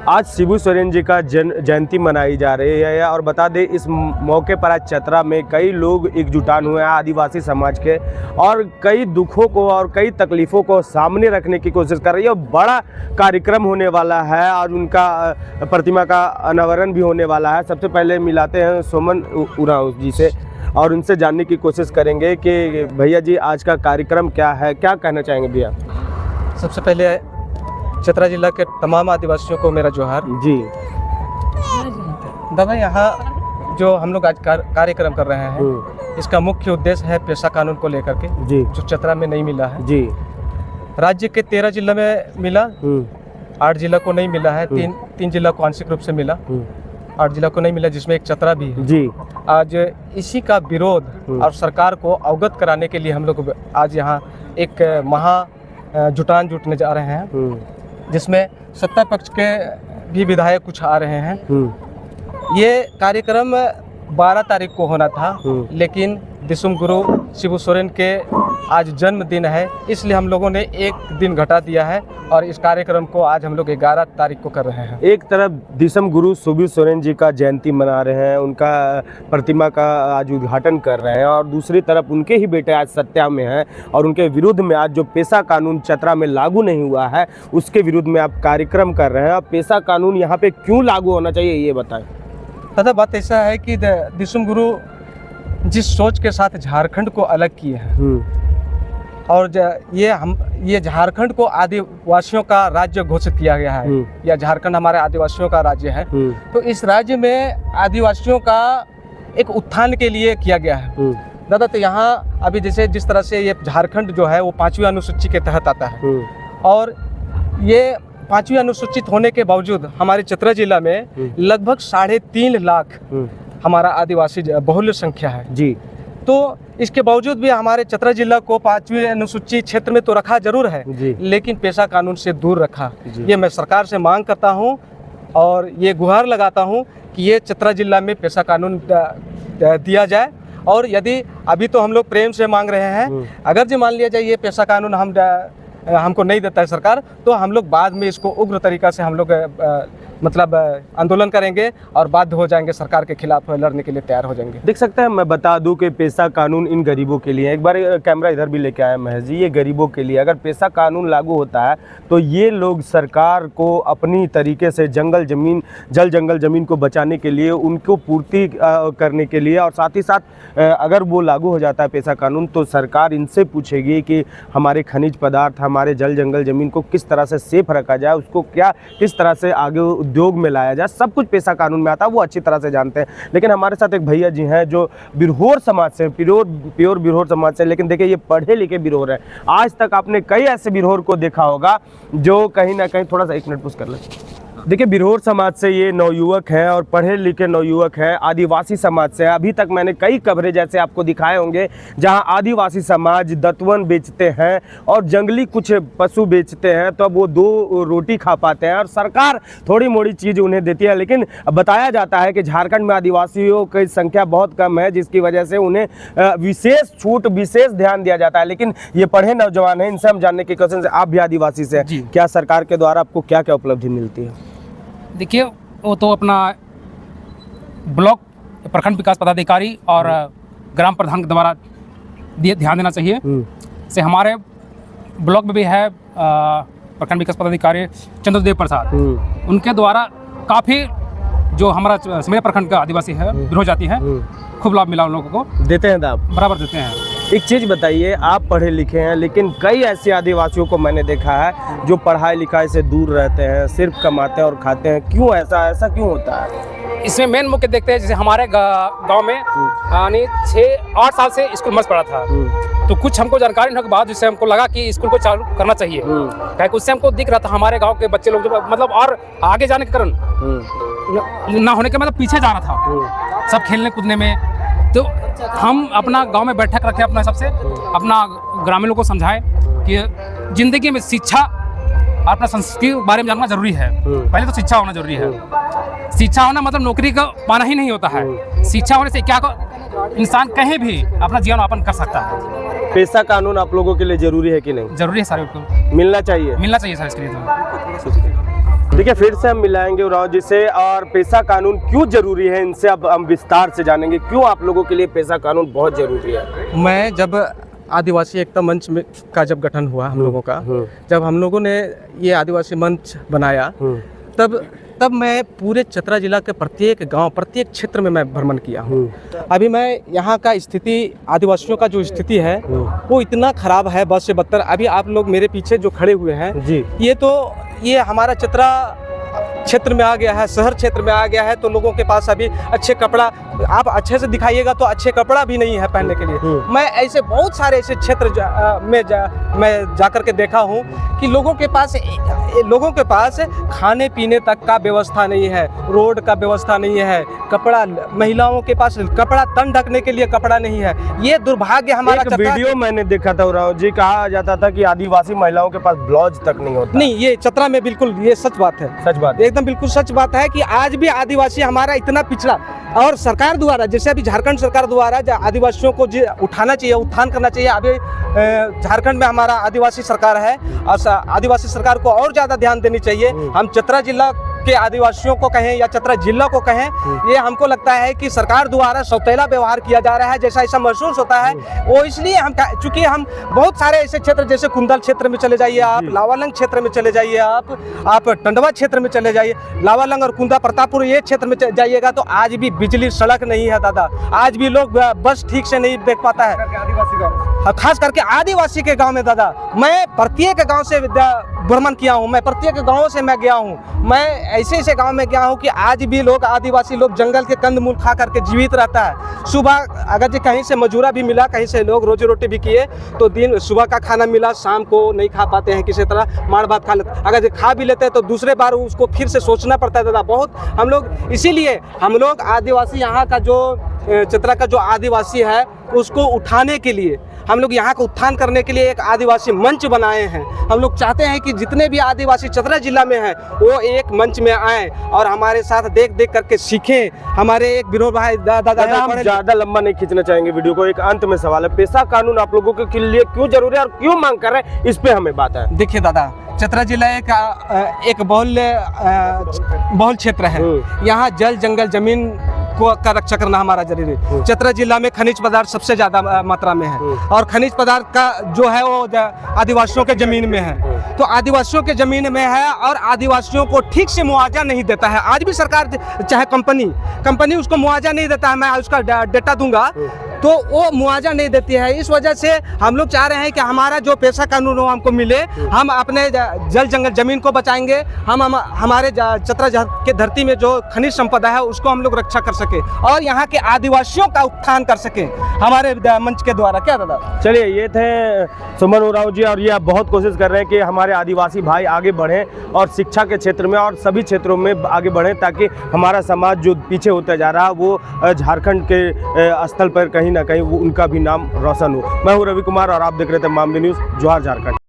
आज शिबू सोरेन जी का जयंती मनाई जा रही है और बता दें इस मौके पर आज चतरा में कई लोग एकजुटान हुए हैं आदिवासी समाज के और कई दुखों को और कई तकलीफ़ों को सामने रखने की कोशिश कर रही है। बड़ा कार्यक्रम होने वाला है और उनका प्रतिमा का अनावरण भी होने वाला है। सबसे पहले मिलाते हैं सोमन उरांव जी से और उनसे जानने की कोशिश करेंगे कि भैया जी आज का कार्यक्रम क्या है, क्या कहना चाहेंगे भैया? सबसे पहले चतरा जिला के तमाम आदिवासियों को मेरा जोहार जी। दादा, यहाँ जो हम लोग आज कार्यक्रम कर रहे हैं इसका मुख्य उद्देश्य है पेशा कानून को लेकर के जी, जो चतरा में नहीं मिला है जी। राज्य के 13 जिला में मिला, 8 जिला को नहीं मिला है, तीन जिला को आंशिक रूप से मिला, 8 जिला को नहीं मिला जिसमें एक चतरा भी है जी। आज इसी का विरोध और सरकार को अवगत कराने के लिए हम लोग आज यहाँ एक जुटान जुटने जा रहे हैं जिसमें सत्ता पक्ष के भी विधायक कुछ आ रहे हैं। ये कार्यक्रम 12 तारीख को होना था लेकिन दिसुम गुरु शिबू सोरेन के आज जन्मदिन है, इसलिए हम लोगों ने एक दिन घटा दिया है और इस कार्यक्रम को आज हम लोग 11 तारीख को कर रहे हैं। एक तरफ दिसम गुरु शिबू सोरेन जी का जयंती मना रहे हैं, उनका प्रतिमा का आज उद्घाटन कर रहे हैं और दूसरी तरफ उनके ही बेटे आज सत्या में हैं और उनके विरुद्ध में आज जो पेशा कानून चतरा में लागू नहीं हुआ है उसके विरुद्ध में आप कार्यक्रम कर रहे हैं। अब पेशा कानून यहाँ पे क्यों लागू होना चाहिए ये बताएं। दादा, बात ऐसा है कि दिसुम गुरु जिस सोच के साथ झारखंड को अलग किए हैं और ये झारखंड को आदिवासियों का राज्य घोषित किया गया है या झारखंड हमारे आदिवासियों का राज्य है, तो इस राज्य में आदिवासियों का एक उत्थान के लिए किया गया है। दादा, तो यहाँ अभी जैसे जिस तरह से ये झारखंड जो है वो 5वीं अनुसूची के तहत आता है और ये 5वीं अनुसूचित होने के बावजूद हमारे चतरा जिला में लगभग 3.5 लाख हमारा आदिवासी बहुल्य संख्या है जी। तो इसके बावजूद भी हमारे चतरा जिला को 5वीं अनुसूची क्षेत्र में तो रखा जरूर है लेकिन पेशा कानून से दूर रखा। ये मैं सरकार से मांग करता हूं और ये गुहार लगाता हूं कि ये चतरा जिला में पेशा कानून दिया जाए और यदि अभी तो हम लोग प्रेम से मांग रहे हैं, अगर जो मान लिया जाए ये पेशा कानून हमको नहीं देता है सरकार, तो हम लोग बाद में इसको उग्र तरीका से हम लोग आंदोलन करेंगे और बाध्य हो जाएंगे, सरकार के खिलाफ लड़ने के लिए तैयार हो जाएंगे। देख सकते हैं, मैं बता दूं कि पेशा कानून इन गरीबों के लिए, एक बार कैमरा इधर भी लेके आया महेश जी, ये गरीबों के लिए अगर पेशा कानून लागू होता है तो ये लोग सरकार को अपनी तरीके से जल जंगल ज़मीन को बचाने के लिए, उनको पूर्ति करने के लिए और साथ ही साथ अगर वो लागू हो जाता है पेशा कानून तो सरकार इनसे पूछेगी कि हमारे खनिज पदार्थ, हमारे जल जंगल ज़मीन को किस तरह से सेफ रखा जाए, उसको किस तरह से आगे उद्योग में लाया जाए, सब कुछ पेशा कानून में आता है, वो अच्छी तरह से जानते हैं। लेकिन हमारे साथ एक भैया जी हैं जो बिरहोर समाज से, प्योर बिरहोर समाज से, लेकिन देखिए ये पढ़े लिखे बिरहोर है। आज तक आपने कई ऐसे बिरहोर को देखा होगा जो कहीं ना कहीं, थोड़ा सा 1 मिनट पुश कर लें। देखिए बिरहोर समाज से ये नवयुवक हैं और पढ़े लिखे नवयुवक हैं, आदिवासी समाज से। अभी तक मैंने कई कवरेज ऐसे आपको दिखाए होंगे जहां आदिवासी समाज दतवन बेचते हैं और जंगली कुछ पशु बेचते हैं, तो अब वो 2 रोटी खा पाते हैं और सरकार थोड़ी मोड़ी चीज़ उन्हें देती है। लेकिन बताया जाता है कि झारखंड में आदिवासियों की संख्या बहुत कम है जिसकी वजह से उन्हें विशेष छूट, विशेष ध्यान दिया जाता है। लेकिन ये पढ़े नौजवान हैं, इनसे हम जानने की कोशिश, आप भी आदिवासी से, क्या सरकार के द्वारा आपको क्या क्या उपलब्धि मिलती है? देखिए, वो तो अपना ब्लॉक प्रखंड विकास पदाधिकारी और ग्राम प्रधान के द्वारा ध्यान देना चाहिए। से हमारे ब्लॉक में भी है प्रखंड विकास पदाधिकारी चंद्रदेव प्रसाद, उनके द्वारा काफ़ी जो हमारा सिमरिया प्रखंड का आदिवासी है, बिरहोर जाति है, खूब लाभ मिला उन लोगों को। देते हैं दाम बराबर देते हैं। एक चीज़ बताइए, आप पढ़े लिखे हैं लेकिन कई ऐसे आदिवासियों को मैंने देखा है जो पढ़ाई लिखाई से दूर रहते हैं, सिर्फ कमाते हैं और खाते हैं। क्यों ऐसा क्यों होता है? इसमें मेन मुख्य देखते हैं, जैसे हमारे गांव में यानी 6-8 साल से स्कूल मस्त पड़ा था, तो कुछ हमको जानकारी होने के बाद जिससे हमको लगा कि स्कूल को चालू करना चाहिए, क्योंकि उससे हमको दिख रहा था हमारे गांव के बच्चे लोग जो मतलब और आगे जाने के कारण ना होने के मतलब पीछे जा रहा था सब खेलने कूदने में। तो हम अपना गांव में बैठक रखें, अपना सबसे अपना ग्रामीणों को समझाएं कि जिंदगी में शिक्षा और अपना संस्कृति के बारे में जानना जरूरी है। पहले तो शिक्षा होना जरूरी है। शिक्षा होना मतलब नौकरी का पाना ही नहीं होता है। शिक्षा होने से क्या इंसान कहीं भी अपना जीवन यापन कर सकता है। पेशा कानून आप लोगों के लिए जरूरी है कि नहीं? जरूरी है सारे को, मिलना चाहिए सारे इसके लिए तो। देखिए, फिर से हम मिलाएंगे उरांव जी से और पेशा कानून क्यों जरूरी है, इनसे अब हम विस्तार से जानेंगे क्यों आप लोगों के लिए पेशा कानून बहुत जरूरी है। मैं जब आदिवासी एकता मंच में का जब गठन हुआ हम लोगों का, जब हम लोगों ने ये आदिवासी मंच बनाया, तब मैं पूरे चतरा जिला के प्रत्येक गांव, प्रत्येक क्षेत्र में मैं भ्रमण किया हूँ। अभी मैं यहाँ का स्थिति, आदिवासियों का जो स्थिति है वो इतना खराब है, बद से बदतर। अभी आप लोग मेरे पीछे जो खड़े हुए हैं जी, ये हमारा चतरा क्षेत्र में आ गया है, शहर क्षेत्र में आ गया है, तो लोगों के पास अभी अच्छे कपड़ा, आप अच्छे से दिखाइएगा तो अच्छे कपड़ा भी नहीं है पहनने के लिए। मैं ऐसे बहुत सारे ऐसे क्षेत्र मैं जाकर के देखा हूँ कि लोगों के पास खाने पीने तक का व्यवस्था नहीं है, रोड का व्यवस्था नहीं है, कपड़ा, महिलाओं के पास कपड़ा, तन ढकने के लिए कपड़ा नहीं है। ये दुर्भाग्य हमारा। एक वीडियो मैंने देखा था उरांव जी, कहा जाता था कि आदिवासी महिलाओं के पास ब्लाउज तक नहीं होता। नहीं, ये चतरा में बिल्कुल ये सच बात है, सच बात है। एकदम बिल्कुल सच बात है कि आज भी आदिवासी हमारा इतना पिछड़ा, और सरकार द्वारा, जैसे अभी झारखंड सरकार द्वारा आदिवासियों को उठाना चाहिए, उत्थान करना चाहिए। अभी झारखंड में हमारा आदिवासी सरकार है और आदिवासी सरकार को और ज़्यादा ध्यान देनी चाहिए। हम चतरा जिला के आदिवासियों को कहें या चतरा जिला को कहें, ये हमको लगता है कि सरकार द्वारा सौतेला व्यवहार किया जा रहा है, जैसा ऐसा महसूस होता है। वो इसलिए हम, चूंकि हम बहुत सारे ऐसे क्षेत्र, जैसे कुंदल क्षेत्र में चले जाइए आप, लावालंग क्षेत्र में चले जाइए आप टंडवा क्षेत्र में चले जाइए, लावालंग और कुंदा प्रतापपुर ये क्षेत्र में जाइएगा तो आज भी बिजली, सड़क नहीं है दादा। आज भी लोग बस ठीक से नहीं देख पाता है, खास करके आदिवासी के गांव में दादा। मैं प्रत्येक गांव से भ्रमण किया हूं, मैं प्रत्येक गांवों से मैं गया हूं। मैं ऐसे ऐसे गांव में गया हूं कि आज भी लोग, आदिवासी लोग जंगल के कंदमूल खा करके जीवित रहता है। सुबह अगर जो कहीं से मजूरा भी मिला, कहीं से लोग रोजी रोटी भी किए, तो दिन सुबह का खाना मिला, शाम को नहीं खा पाते हैं, किसी तरह माड़ भात खा लेते। अगर जो खा भी लेते हैं तो दूसरे बार उसको फिर से सोचना पड़ता है दादा। बहुत हम लोग, इसीलिए हम लोग आदिवासी, यहाँ का जो चतरा का जो आदिवासी है उसको उठाने के लिए, हम लोग यहाँ को उत्थान करने के लिए एक आदिवासी मंच बनाए हैं। हम लोग चाहते हैं कि जितने भी आदिवासी चतरा जिला में हैं वो एक मंच में आएँ और हमारे साथ देख देख करके सीखें। हमारे एक विनोद भाई दादा, हम ज़्यादा लंबा नहीं खींचना चाहेंगे वीडियो को। एक अंत में सवाल है, पेशा कानून आप लोगों के लिए क्यों जरूरी है और क्यों मांग कर रहे हैं, इस पे हमें बात है। देखिए दादा, चतरा जिला एक बहुल क्षेत्र है। यहाँ जल, जंगल, जमीन का रक्षा करना हमारा जरूरी है। चतरा जिला में खनिज पदार्थ सबसे ज्यादा मात्रा में है और खनिज पदार्थ का जो है वो आदिवासियों के जमीन में है। तो आदिवासियों के जमीन में है और आदिवासियों को ठीक से मुआवजा नहीं देता है। आज भी सरकार, चाहे कंपनी उसको मुआवजा नहीं देता है। मैं उसका डेटा दूंगा तो वो मुआवजा नहीं देती है। इस वजह से हम लोग चाह रहे हैं कि हमारा जो पेशा कानून हो हमको मिले, हम अपने जल, जंगल, जमीन को बचाएंगे। हम हमारे चतरा के धरती में जो खनिज संपदा है उसको हम लोग रक्षा कर सके और यहाँ के आदिवासियों का उत्थान कर सके हमारे मंच के द्वारा। क्या दादा? चलिए, ये थे सुमन उरांव जी और ये आप बहुत कोशिश कर रहे हैं कि हमारे आदिवासी भाई आगे बढ़ें और शिक्षा के क्षेत्र में और सभी क्षेत्रों में आगे बढ़ें, ताकि हमारा समाज जो पीछे होता जा रहा है वो झारखंड के स्थल पर कहीं ना कहीं वो उनका भी नाम रोशन हो। मैं हूँ रवि कुमार और आप देख रहे थे मामले न्यूज़, जोहार झारखंड।